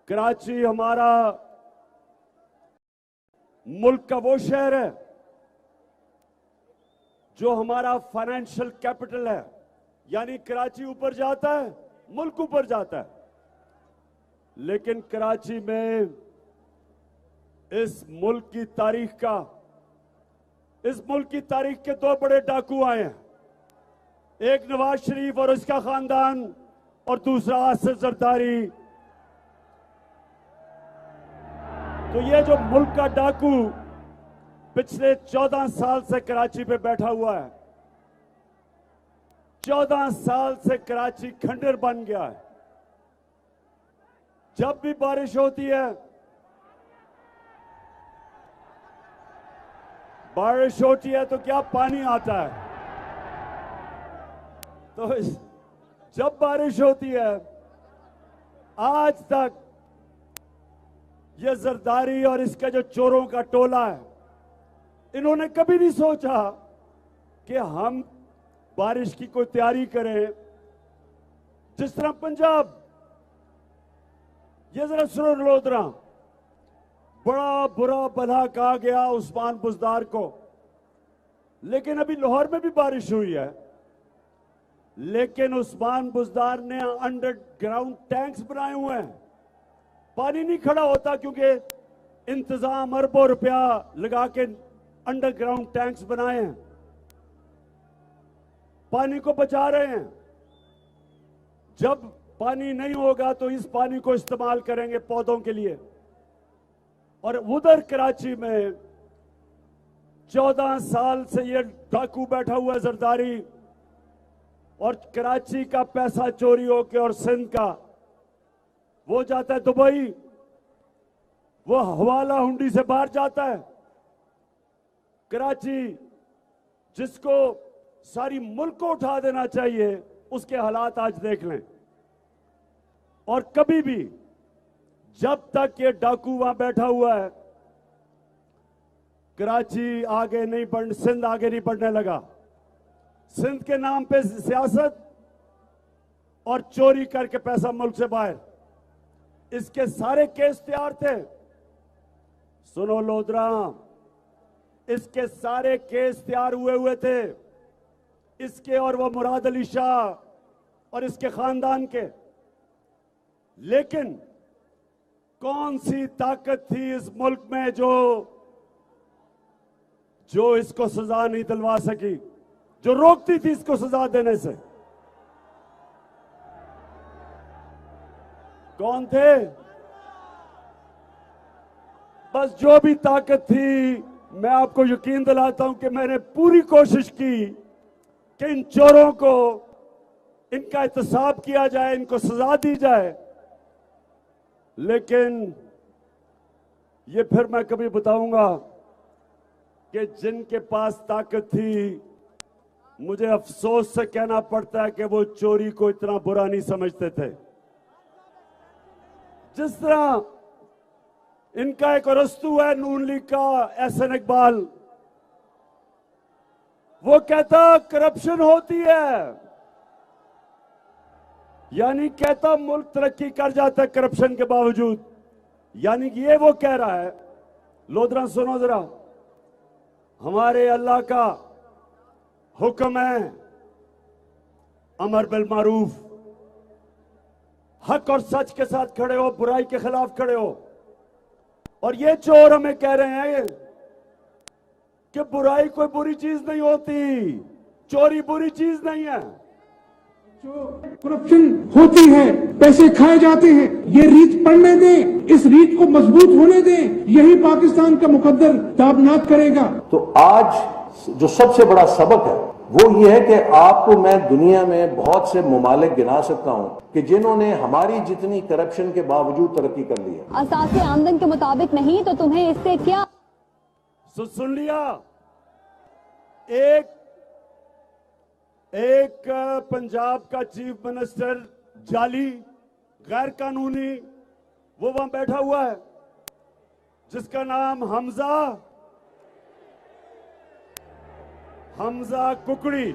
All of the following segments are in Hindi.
कराची हमारा मुल्क का वो शहर है जो हमारा फाइनेंशियल कैपिटल है, यानी कराची ऊपर जाता है, मुल्क ऊपर जाता है। लेकिन कराची में इस मुल्क की तारीख के दो बड़े डाकू आए हैं, एक नवाज शरीफ और उसका खानदान और दूसरा आसिफ जरदारी। तो ये जो मुल्क का डाकू पिछले 14 साल से कराची पे बैठा हुआ है, 14 साल से कराची खंडर बन गया है। जब भी बारिश होती है, तो क्या पानी आता है। तो जब बारिश होती है, आज तक ये जरदारी और इसका जो चोरों का टोला है, इन्होंने कभी नहीं सोचा कि हम बारिश की कोई तैयारी करें। जिस तरह पंजाब, ये जरा सुनो लोधरा, बड़ा बुरा भला कहा गया उस्मान बुज़दार को, लेकिन अभी लाहौर में भी बारिश हुई है। लेकिन उस्मान बुज़दार ने अंडरग्राउंड टैंक्स बनाए हुए हैं, पानी नहीं खड़ा होता क्योंकि इंतजाम अरबों रुपया लगा के अंडरग्राउंड टैंक्स बनाए हैं, पानी को बचा रहे हैं। जब पानी नहीं होगा तो इस पानी को इस्तेमाल करेंगे पौधों के लिए। और उधर कराची में 14 साल से ये डाकू बैठा हुआ है जरदारी, और कराची का पैसा चोरी होके और सिंध का वो जाता है दुबई, वो हवाला हुंडी से बाहर जाता है। कराची जिसको सारी मुल्क को उठा देना चाहिए, उसके हालात आज देख लें। और कभी भी जब तक ये डाकू वहां बैठा हुआ है, कराची आगे नहीं बढ़, सिंध आगे नहीं बढ़ने लगा। सिंध के नाम पे सियासत और चोरी करके पैसा मुल्क से बाहर, इसके सारे केस तैयार थे। सुनो लोधरा, इसके सारे केस तैयार हुए थे, इसके और वो मुराद अली शाह और इसके खानदान के। लेकिन कौन सी ताकत थी इस मुल्क में जो इसको सजा नहीं दिलवा सकी, जो रोकती थी इसको सजा देने से? कौन थे? बस जो भी ताकत थी, मैं आपको यकीन दिलाता हूं कि मैंने पूरी कोशिश की कि इन चोरों को, इनका एहतसाब किया जाए, इनको सजा दी जाए। लेकिन ये फिर मैं कभी बताऊंगा कि जिनके पास ताकत थी, मुझे अफसोस से कहना पड़ता है कि वो चोरी को इतना बुरा नहीं समझते थे। जिस तरह इनका एक अरस्तू है नून लीग का, एहसन इकबाल, वो कहता करप्शन होती है, यानी कहता मुल्क तरक्की कर जाता है करप्शन के बावजूद, यानी कि ये वो कह रहा है। लोधरा सुनो जरा, हमारे अल्लाह का हुक्म है अमर बिल मारूफ, हक और सच के साथ खड़े हो, बुराई के खिलाफ खड़े हो। और ये चोर हमें कह रहे हैं कि बुराई कोई बुरी चीज नहीं होती, चोरी बुरी चीज नहीं है। जो करप्शन होती है, पैसे खाए जाते हैं, ये रीत पड़ने दें, इस रीत को मजबूत होने दें, यही पाकिस्तान का मुकद्दर ताबनाक करेगा। तो आज जो सबसे बड़ा सबक है वो ये है कि आपको मैं दुनिया में बहुत से मुमालिक गिना सकता हूं कि जिन्होंने हमारी जितनी करप्शन के बावजूद तरक्की कर ली है। असासी आमदन के मुताबिक नहीं तो तुम्हें इससे क्या? सुन लिया, एक पंजाब का चीफ मिनिस्टर जाली, गैर कानूनी, वो वहां बैठा हुआ है, जिसका नाम हमजा कुकड़ी,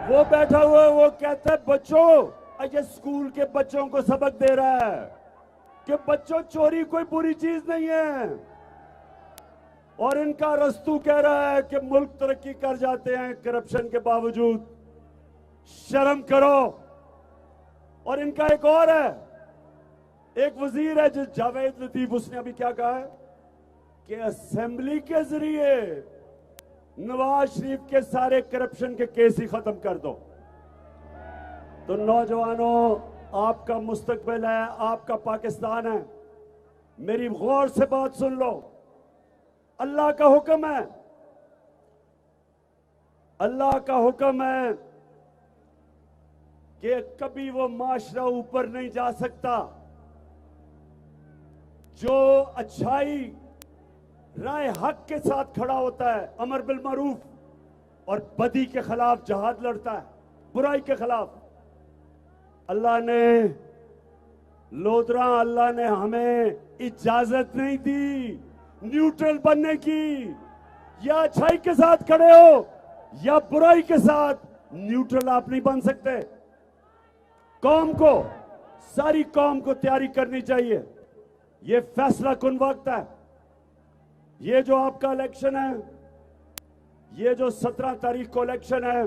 वो बैठा हुआ है। वो कहता है बच्चों, ये स्कूल के बच्चों को सबक दे रहा है कि बच्चों चोरी कोई बुरी चीज नहीं है। और इनका रस्तू कह रहा है कि मुल्क तरक्की कर जाते हैं करप्शन के बावजूद। शर्म करो। और इनका एक और है, एक वजीर है जिस जावेद लतीफ, उसने अभी क्या कहा है कि असेंबली के जरिए नवाज शरीफ के सारे करप्शन के केस ही खत्म कर दो। तो नौजवानों, आपका मुस्तकबिल है, आपका पाकिस्तान है। मेरी गौर से बात सुन लो। अल्लाह का हुक्म है, अल्लाह का हुक्म है कि कभी वो माशरा ऊपर नहीं जा सकता जो अच्छाई राय हक के साथ खड़ा होता है, अमर बिल मारूफ और बदी के खिलाफ जहाद लड़ता है, बुराई के खिलाफ। अल्लाह ने लोधरा, अल्लाह ने हमें इजाजत नहीं दी न्यूट्रल बनने की। या अच्छाई के साथ खड़े हो या बुराई के साथ, न्यूट्रल आप नहीं बन सकते। कौम को, सारी कौम को तैयारी करनी चाहिए। ये फैसला कुन वक्त है। ये जो आपका इलेक्शन है, ये जो 17 तारीख को इलेक्शन है,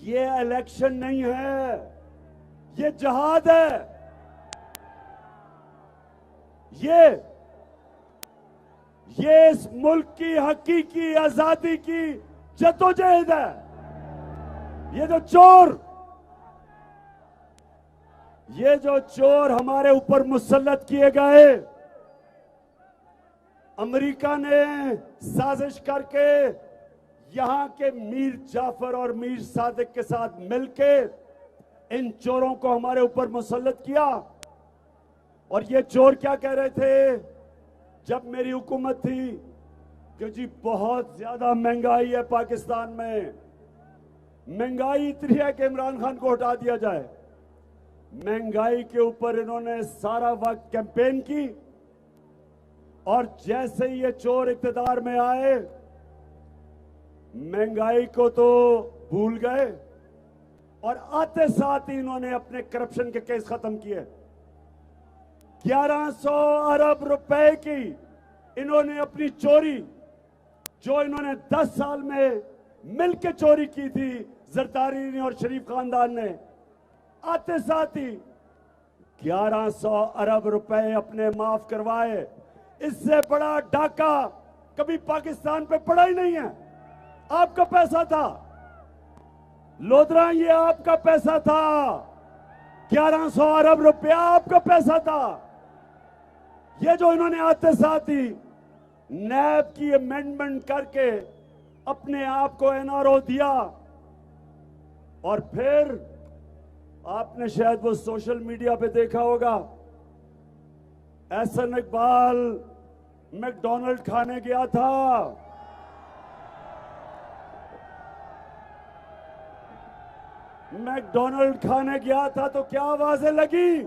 ये इलेक्शन नहीं है, ये जहाद है। ये इस मुल्क की हकीकी आजादी की जद्दोजहद है। ये जो चोर हमारे ऊपर मुसल्लत किए गए, अमेरिका ने साजिश करके यहां के मीर जाफर और मीर सादिक के साथ मिलके इन चोरों को हमारे ऊपर मुसल्लत किया। और ये चोर क्या कह रहे थे जब मेरी हुकूमत थी कि जी बहुत ज्यादा महंगाई है पाकिस्तान में, महंगाई इतनी है कि इमरान खान को हटा दिया जाए। महंगाई के ऊपर इन्होंने सारा वक्त कैंपेन की और जैसे ही ये चोर इख्तिदार में आए, महंगाई को तो भूल गए और आते साथ ही इन्होंने अपने करप्शन के केस खत्म किए। 1100 अरब रुपए की इन्होंने अपनी चोरी, जो इन्होंने 10 साल में मिलकर चोरी की थी जरदारी ने और शरीफ खानदान ने, आते साथ ही 1100 अरब रुपए अपने माफ करवाए। इससे बड़ा डाका कभी पाकिस्तान पे पड़ा ही नहीं है। आपका पैसा था लोधरा, ये आपका पैसा था। 1100 अरब रुपया आपका पैसा था। ये जो इन्होंने आते साथ ही नैब की अमेंडमेंट करके अपने आप को एनआरओ दिया, और फिर आपने शायद वो सोशल मीडिया पे देखा होगा, एहसन इकबाल मैकडॉनल्ड खाने गया था। मैकडॉनल्ड खाने गया था तो क्या आवाजें लगी?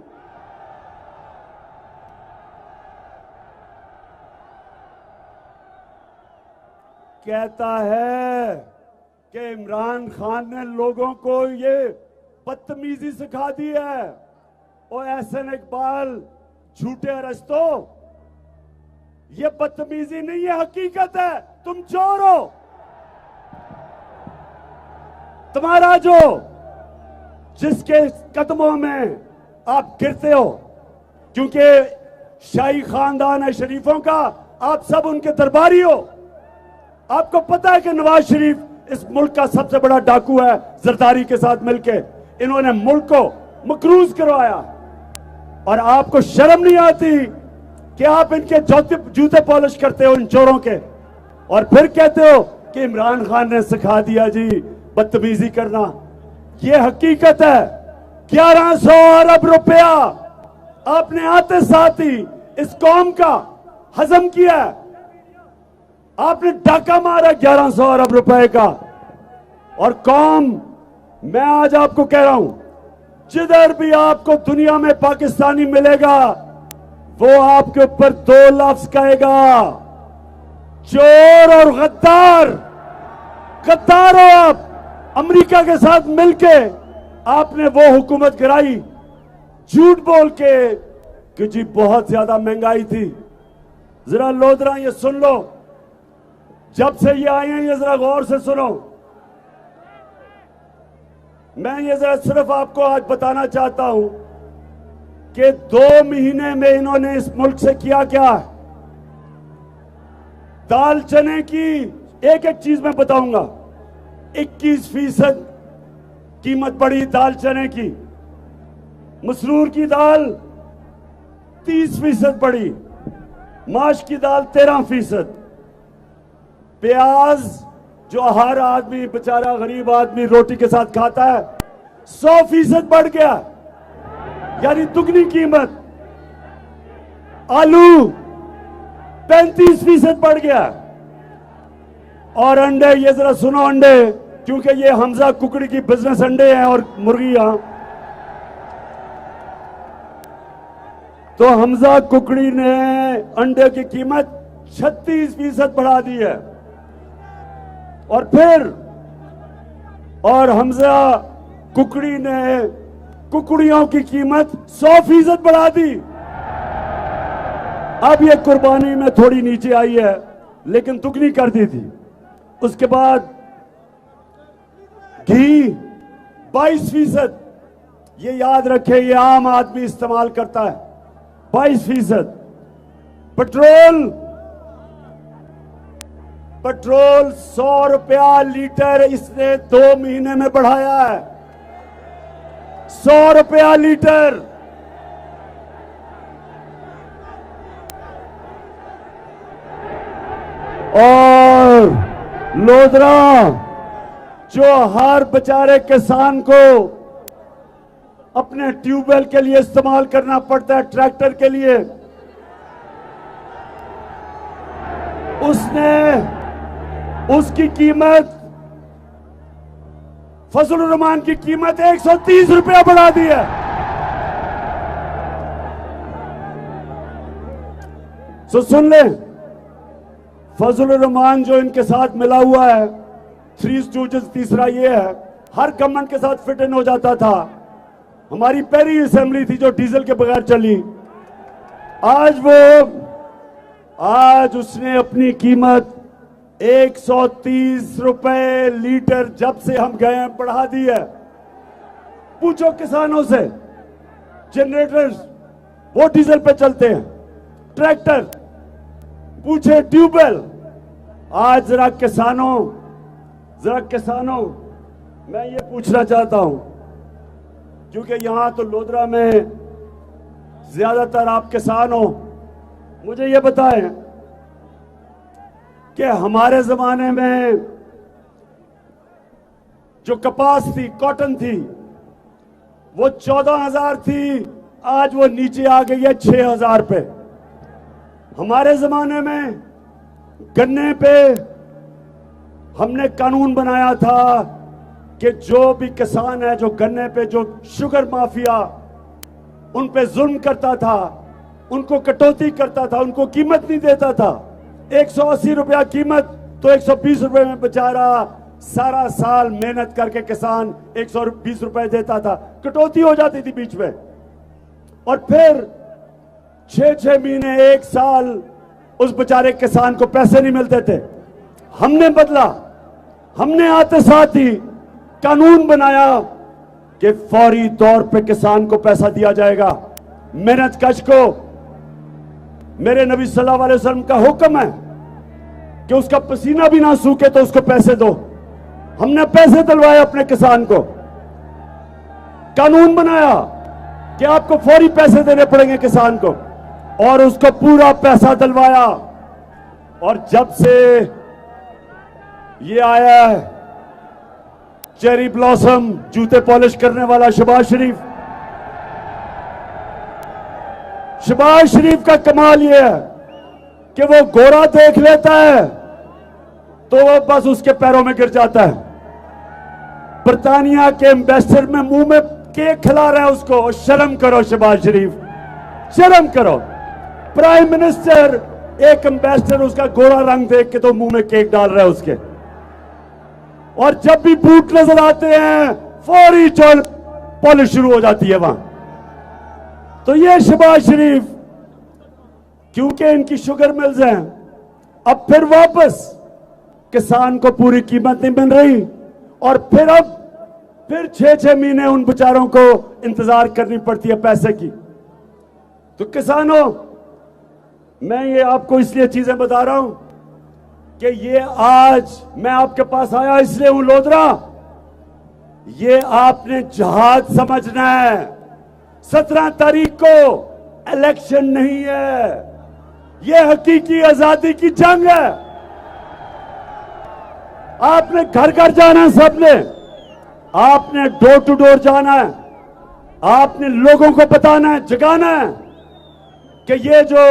कहता है कि इमरान खान ने लोगों को ये बदतमीजी सिखा दी है। और एहसन इकबाल झूठे अरस्तों, ये बदतमीजी नहीं है, हकीकत है। तुम चोर हो। तुम्हारा जो जिसके कदमों में आप गिरते हो, क्योंकि शाही खानदान है शरीफों का, आप सब उनके दरबारी हो। आपको पता है कि नवाज शरीफ इस मुल्क का सबसे बड़ा डाकू है। जरदारी के साथ मिलके इन्होंने मुल्क को मकरूज करवाया, और आपको शर्म नहीं आती कि आप इनके जूते पॉलिश करते हो इन चोरों के, और फिर कहते हो कि इमरान खान ने सिखा दिया जी बदतमीजी करना। ये हकीकत है। 1100 अरब रुपया आपने आते साथ ही इस कौम का हजम किया। आपने डाका मारा 1100 अरब रुपए का। और कौम, मैं आज आपको कह रहा हूं, जिधर भी आपको दुनिया में पाकिस्तानी मिलेगा, वो आपके ऊपर 2 लफ्ज कहेगा, चोर और गद्दार। गद्दार हो आप। अमेरिका के साथ मिलके आपने वो हुकूमत गिराई झूठ बोल के कि जी बहुत ज्यादा महंगाई थी। जरा लोधरा ये सुन लो, जब से ये आए हैं ये जरा गौर से सुनो। मैं ये जरा सिर्फ आपको आज बताना चाहता हूं कि 2 महीने में इन्होंने इस मुल्क से किया क्या है। दाल चने की एक एक चीज मैं बताऊंगा। 21% कीमत बढ़ी दाल चने की। मसरूर की दाल 30% बढ़ी। माश की दाल 13%। प्याज जो हर आदमी बेचारा गरीब आदमी रोटी के साथ खाता है 100% बढ़ गया, यानी दुगनी कीमत। आलू 35% बढ़ गया। और अंडे, ये जरा सुनो अंडे, क्योंकि ये हमजा कुकड़ी की बिजनेस अंडे हैं और मुर्गियां, तो हमजा कुकड़ी ने अंडे की कीमत 36% बढ़ा दी है। और हमजा कुकड़ी ने कुकड़ियों की कीमत 100% बढ़ा दी। अब ये कुर्बानी में थोड़ी नीचे आई है, लेकिन दुगनी कर दी थी। उसके बाद घी 22%, ये याद रखे, ये आम आदमी इस्तेमाल करता है। 22%। पेट्रोल 100 रुपया लीटर इसने 2 महीने में बढ़ाया है। 100 रुपया लीटर। और लोधरा जो हर बेचारे किसान को अपने ट्यूबवेल के लिए इस्तेमाल करना पड़ता है, ट्रैक्टर के लिए, उसकी कीमत, फजलुर रहमान की कीमत 130 रुपया बढ़ा दी है। सुन ले, फजलुर रहमान जो इनके साथ मिला हुआ है, 3 स्टूजेस तीसरा ये है, हर गवर्नमेंट के साथ फिट इन हो जाता था। हमारी पहली असेंबली थी जो डीजल के बगैर चली। आज उसने अपनी कीमत 130 रुपए लीटर जब से हम गए हैं बढ़ा दी है। पूछो किसानों से, जनरेटर्स वो डीजल पे चलते हैं, ट्रैक्टर पूछे, ट्यूबवेल। आज जरा किसानों मैं ये पूछना चाहता हूं, क्योंकि यहां तो लोधरा में ज्यादातर आप किसान हो, मुझे ये बताएं कि हमारे जमाने में जो कपास थी, कॉटन थी, वो 14,000 थी, आज वो नीचे आ गई है 6,000 पे। हमारे जमाने में गन्ने पे हमने कानून बनाया था कि जो भी किसान है जो गन्ने पे, जो शुगर माफिया उन पे जुल्म करता था, उनको कटौती करता था, उनको कीमत नहीं देता था। 180 रुपया कीमत तो 120 रुपए में बेचारा सारा साल मेहनत करके किसान 120 रुपए देता था, कटौती हो जाती थी बीच में। और फिर 6-6 महीने, 1 साल उस बेचारे किसान को पैसे नहीं मिलते थे। हमने बदला, हमने आते साथ ही कानून बनाया कि फौरी तौर पे किसान को पैसा दिया जाएगा। मेहनत कश को मेरे नबी सल्लल्लाहु अलैहि वसल्लम का हुक्म है कि उसका पसीना भी ना सूखे तो उसको पैसे दो। हमने पैसे दिलवाए अपने किसान को, कानून बनाया कि आपको फौरी पैसे देने पड़ेंगे किसान को, और उसको पूरा पैसा दिलवाया। और जब से ये आया है चेरी ब्लॉसम, जूते पॉलिश करने वाला शहबाज शरीफ का कमाल ये है कि वो गोरा देख लेता है तो वो बस उसके पैरों में गिर जाता है। बर्तानिया के एम्बेसडर में मुंह में केक खिला रहा है उसको। शर्म करो शहबाज शरीफ, शर्म करो। प्राइम मिनिस्टर एक एम्बेसडर उसका गोरा रंग देख के तो मुंह में केक डाल रहा है उसके। और जब भी बूट नजर आते हैं फौरी चोर पॉलिश शुरू हो जाती है वहां। तो ये शहबाज शरीफ, क्योंकि इनकी शुगर मिल्स हैं, अब फिर वापस किसान को पूरी कीमत नहीं मिल रही और फिर 6-6 महीने उन बेचारों को इंतजार करनी पड़ती है पैसे की। तो किसानों, मैं ये आपको इसलिए चीजें बता रहा हूं कि ये आज मैं आपके पास आया इसलिए हूं लोधरा, ये आपने जहाज समझना है। 17 तारीख को इलेक्शन नहीं है, ये हकीकी आजादी की जंग है। आपने घर घर जाना है, सबने, आपने डोर टू डोर जाना है, आपने लोगों को बताना है, जगाना है कि ये जो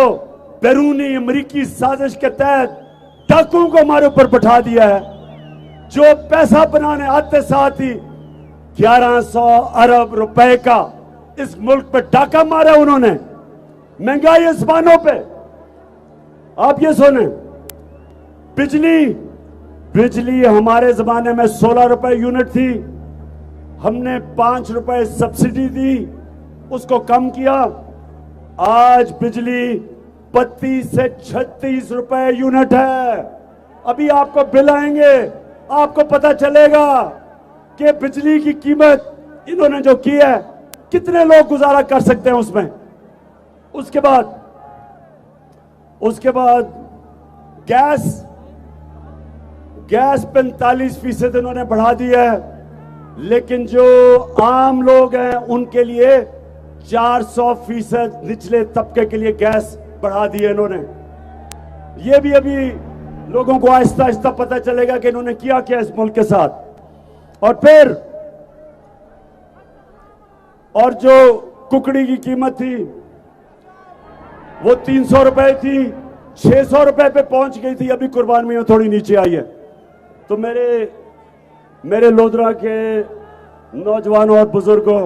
बैरूनी अमरीकी साजिश के तहत डाकुओं को हमारे ऊपर बैठा दिया है, जो पैसा बनाने आते साथ ही 1100 अरब रुपए का इस मुल्क पे डाका मारा उन्होंने, महंगाई आसमानों पे। आप ये सुने, बिजली हमारे जमाने में 16 रुपए यूनिट थी, हमने 5 रुपए सब्सिडी दी, उसको कम किया, आज बिजली 32 से 36 रुपए यूनिट है। अभी आपको बिल आएंगे, आपको पता चलेगा कि बिजली की कीमत इन्होंने जो की है, कितने लोग गुजारा कर सकते हैं उसमें। उसके बाद गैस 45% इन्होंने बढ़ा दी है, लेकिन जो आम लोग हैं उनके लिए 400% निचले तबके के लिए गैस बढ़ा दी है इन्होंने। ये भी अभी लोगों को आहिस्ता आहिस्ता पता चलेगा कि इन्होंने किया क्या इस मुल्क के साथ। और जो कुकड़ी की कीमत थी वो 300 रुपए थी, 600 रुपए पे पहुंच गई थी, अभी कुर्बानी में थोड़ी नीचे आई है। तो मेरे लोधरा के नौजवानों और बुजुर्गों,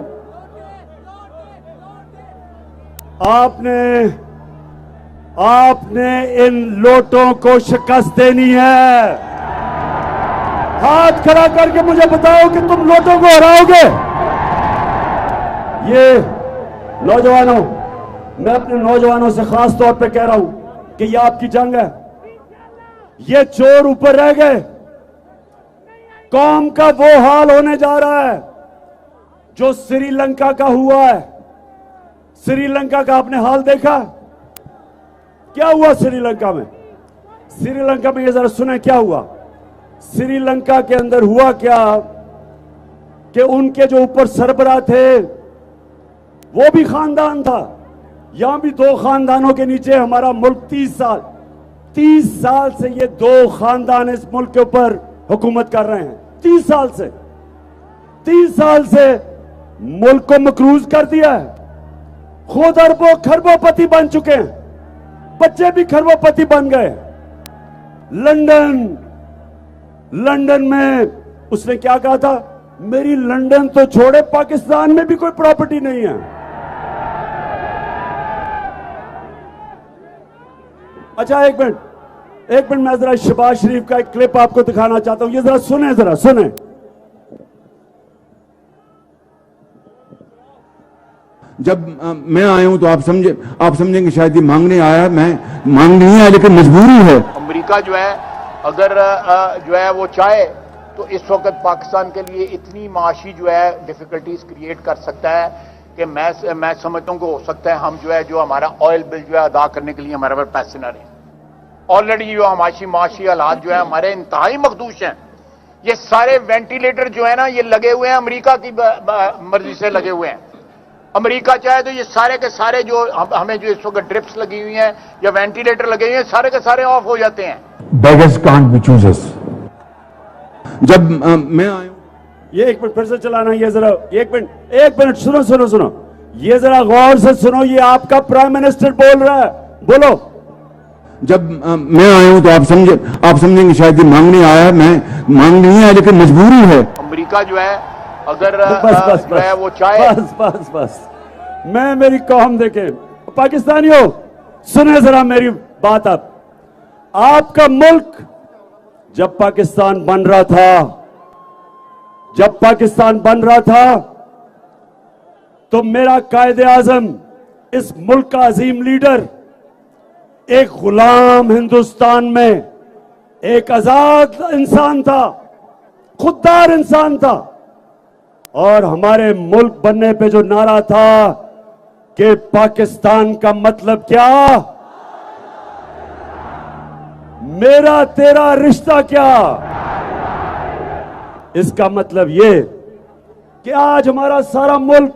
आपने इन लोटों को शिकस्त देनी है। हाथ खड़ा करके मुझे बताओ कि तुम लोटों को हराओगे। ये नौजवानों, मैं अपने नौजवानों से खास तौर पे कह रहा हूं कि ये आपकी जंग है। ये चोर ऊपर रह गए, कौम का वो हाल होने जा रहा है जो श्रीलंका का हुआ है। श्रीलंका का आपने हाल देखा, क्या हुआ श्रीलंका में? श्रीलंका में ये जरा सुने क्या हुआ। श्रीलंका के अंदर हुआ क्या कि उनके जो ऊपर सरबराह थे वो भी खानदान था। यहां भी 2 खानदानों के नीचे हमारा मुल्क 30 साल से ये 2 खानदान इस मुल्क के ऊपर हुकूमत कर रहे हैं। 30 साल से मुल्क को मकरूज कर दिया है। खुद अरबों खरबोपति बन चुके हैं, बच्चे भी खरबोपति बन गए। लंदन में उसने क्या कहा था, मेरी लंदन तो छोड़े पाकिस्तान में भी कोई प्रॉपर्टी नहीं है। अच्छा एक मिनट मैं जरा शहबाज शरीफ का एक क्लिप आपको दिखाना चाहता हूं, ये जरा सुने। जब मैं आया हूं तो आप समझेंगे शायद ये मांगने आया, मैं मांग नहीं है लेकिन मजबूरी है। अमेरिका जो है अगर जो है वो चाहे तो इस वक्त पाकिस्तान के लिए इतनी माशी जो है डिफिकल्टीज क्रिएट कर सकता है कि मैं समझता हूं कि हो सकता है हम जो हमारा ऑयल बिल जो है अदा करने के लिए हमारे पास पैसे ना रहे। ऑलरेडी जो माशी हालात जो है हमारे इंतहाई मखदूश हैं। ये सारे वेंटिलेटर जो है ना ये लगे हुए हैं, अमेरिका की मर्जी से लगे हुए हैं। अमेरिका चाहे तो ये सारे के सारे जो हमें जो इस वक्त ड्रिप्स लगी हुई हैं या वेंटिलेटर लगे हुए हैं सारे के सारे ऑफ हो जाते हैं। Beggars can't be choosers। जब मैं आया, ये एक मिनट फिर से चलाना, ये जरा एक मिनट सुनो, ये जरा गौर से सुनो, ये आपका प्राइम मिनिस्टर बोल रहा है, बोलो। जब मैं आया हूं तो आप समझेंगे शायद ये मांगने आया, मैं मांग नहीं है लेकिन मजबूरी है। अमेरिका जो है अगर बस, जो है वो चाहे बस मैं मेरी कौम देखे, पाकिस्तानियों सुने जरा मेरी बात। आपका मुल्क जब पाकिस्तान बन रहा था तो मेरा कायदे आजम, इस मुल्क का अजीम लीडर, एक गुलाम हिंदुस्तान में एक आजाद इंसान था, खुददार इंसान था। और हमारे मुल्क बनने पे जो नारा था कि पाकिस्तान का मतलब क्या, मेरा तेरा रिश्ता क्या, इसका मतलब ये कि आज हमारा सारा मुल्क,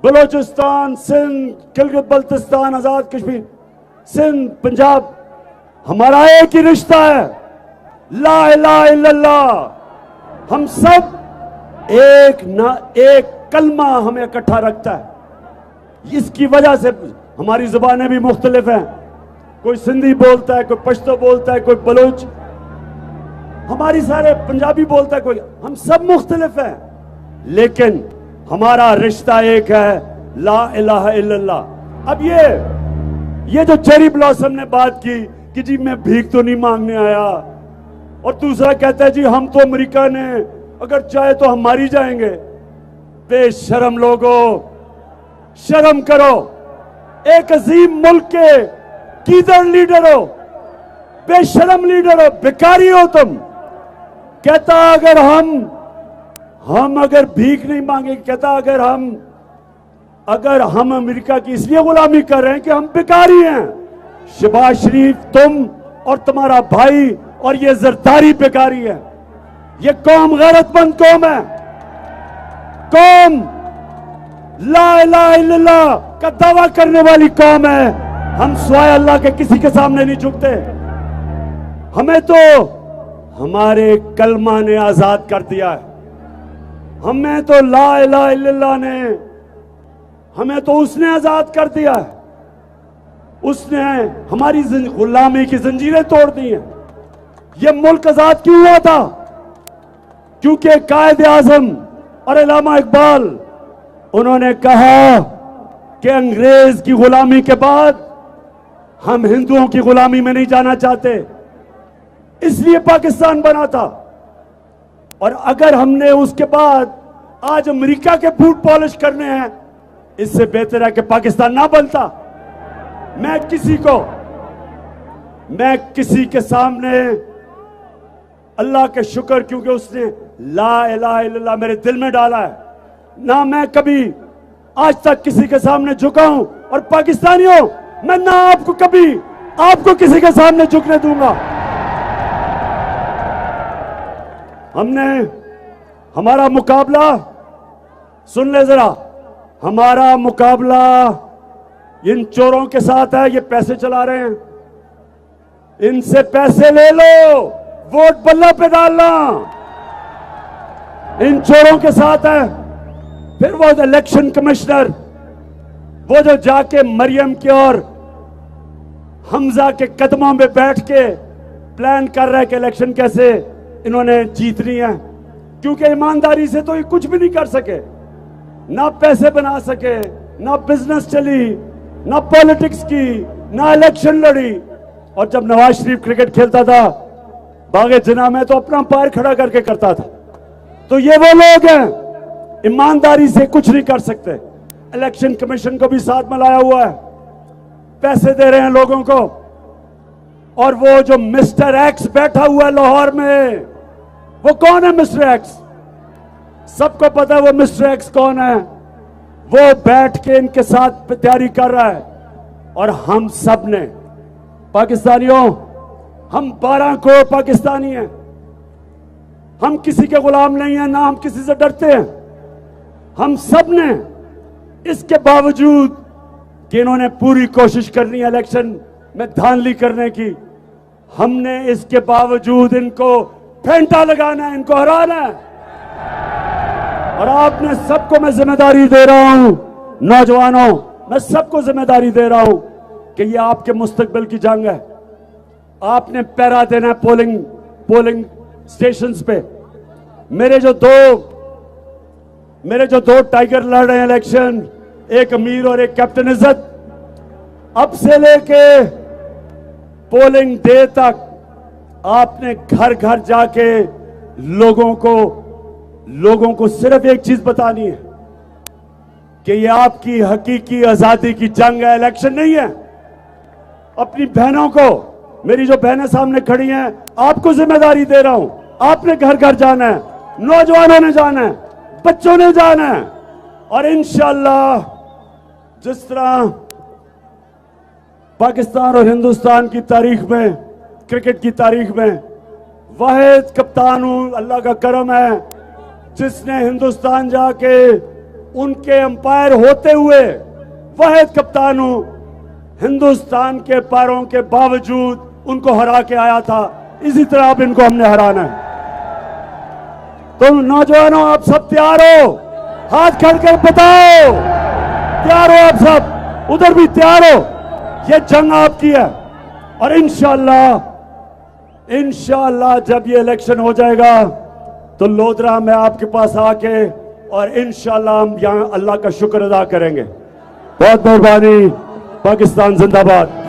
बलोचिस्तान, सिंध, गिलगित बल्तिस्तान, आजाद कश्मीर, सिंध, पंजाब, हमारा एक ही रिश्ता है, ला इलाहा इल्लल्लाह। हम सब एक कलमा हमें इकट्ठा रखता है। इसकी वजह से हमारी जुबानें भी मुख्तलिफ हैं, कोई सिंधी बोलता है, कोई पश्तो बोलता है, कोई बलोच, हमारी सारे पंजाबी बोलता है, कोई, हम सब मुख्तलिफ हैं, लेकिन हमारा रिश्ता एक है, ला इलाहा इल्लल्लाह। अब ये जो चेरी ब्लॉसम ने बात की कि जी मैं भीख तो नहीं मांगने आया, और दूसरा कहता है जी हम तो अमेरिका ने अगर चाहे तो हम मारी जाएंगे। बेशरम लोगों, शर्म करो। एक अजीम मुल्क के कीदर लीडर हो, बेशरम लीडर हो, भिखारी हो तुम। कहता अगर हम अगर भीख नहीं मांगे, कहता अगर हम अमेरिका की इसलिए गुलामी कर रहे हैं कि हम भिखारी हैं। शहबाज शरीफ, तुम और तुम्हारा भाई और ये जरदारी भिखारी है। ये कौम गैरतमंद कौम है, कौम ला इलाहा इल्लल्लाह का दावा करने वाली कौम है। हम स्वाय अल्लाह के किसी के सामने नहीं झुकते। हमें तो हमारे कलमा ने आजाद कर दिया है। हमें तो ला इलाहा इल्लल्लाह ने, हमें तो उसने आजाद कर दिया है। उसने हमारी गुलामी की जंजीरें तोड़ दी हैं। यह मुल्क आजाद क्यों हुआ था? क्योंकि कायदे आजम और अल्लामा इकबाल, उन्होंने कहा कि अंग्रेज की गुलामी के बाद हम हिंदुओं की गुलामी में नहीं जाना चाहते, इसलिए पाकिस्तान बना था। और अगर हमने उसके बाद आज अमेरिका के बूट पॉलिश करने हैं, इससे बेहतर है कि पाकिस्तान ना बनता। मैं किसी के सामने अल्लाह के शुक्र, क्योंकि उसने ला इलाहा इल्लल्लाह मेरे दिल में डाला है, ना मैं कभी आज तक किसी के सामने झुका हूं। और पाकिस्तानियों, मैं ना आपको किसी के सामने झुकने दूंगा। हमारा मुकाबला, सुन ले जरा, हमारा मुकाबला इन चोरों के साथ है। ये पैसे चला रहे हैं, इनसे पैसे ले लो, वोट बल्ला पे डालना, इन चोरों के साथ है। फिर वो इलेक्शन कमिश्नर, वो जो जाके मरियम के और हमजा के कदमों में बैठ के प्लान कर रहा है कि इलेक्शन कैसे इन्होंने जीतनी है, क्योंकि ईमानदारी से तो ये कुछ भी नहीं कर सके, ना पैसे बना सके, ना बिजनेस चली, ना पॉलिटिक्स की, ना इलेक्शन लड़ी। और जब नवाज शरीफ क्रिकेट खेलता था बागे जिना में, तो अपना पैर खड़ा करके करता था। तो ये वो लोग हैं, ईमानदारी से कुछ नहीं कर सकते। इलेक्शन कमीशन को भी साथ में लाया हुआ है, पैसे दे रहे हैं लोगों को। और वो जो मिस्टर एक्स बैठा हुआ है लाहौर में, वो कौन है मिस्टर एक्स? सबको पता है वो मिस्टर एक्स कौन है। वो बैठ के इनके साथ तैयारी कर रहा है। और हम सब ने, पाकिस्तानियों, हम 12 करोड़ पाकिस्तानी हैं, हम किसी के गुलाम नहीं हैं, ना हम किसी से डरते हैं। हम सब ने, इसके बावजूद कि इन्होंने पूरी कोशिश करनी है इलेक्शन में धांधली करने की, हमने इसके बावजूद इनको फेंटा लगाना है, इनको हराना है। और आपने सबको मैं जिम्मेदारी दे रहा हूं, नौजवानों, मैं सबको जिम्मेदारी दे रहा हूं कि ये आपके मुस्तकबिल की जंग है। आपने पहरा देना है पोलिंग स्टेशंस पे। मेरे जो दो टाइगर लड़ रहे हैं इलेक्शन, एक अमीर और एक कैप्टन इज्जत, अब से लेके पोलिंग डे तक आपने घर घर जाके लोगों को सिर्फ एक चीज बतानी है कि ये आपकी हकीकी आजादी की जंग है, इलेक्शन नहीं है। अपनी बहनों को, मेरी जो बहनें सामने खड़ी हैं, आपको जिम्मेदारी दे रहा हूं। आपने घर घर जाना है, नौजवानों ने जाना है, बच्चों ने जाना है, और इंशाअल्लाह जिस तरह पाकिस्तान और हिंदुस्तान की तारीख में, क्रिकेट की तारीख में वाहिद कप्तान हूं, अल्लाह का करम है, जिसने हिंदुस्तान जाके उनके अंपायर होते हुए वाहिद कप्तान हूं, हिंदुस्तान के पैरों के बावजूद उनको हरा के आया था। इसी तरह अब इनको हमने हराना है। तो नौजवानों, आप सब तैयार हो? हाथ खड़ कर बताओ, तैयार हो आप सब? उधर भी तैयार हो? ये जंग आपकी है, और इंशाअल्लाह जब ये इलेक्शन हो जाएगा तो लोधरा में आपके पास आके और इंशाअल्लाह हम यहां अल्लाह का शुक्र अदा करेंगे। बहुत मेहरबानी। पाकिस्तान जिंदाबाद।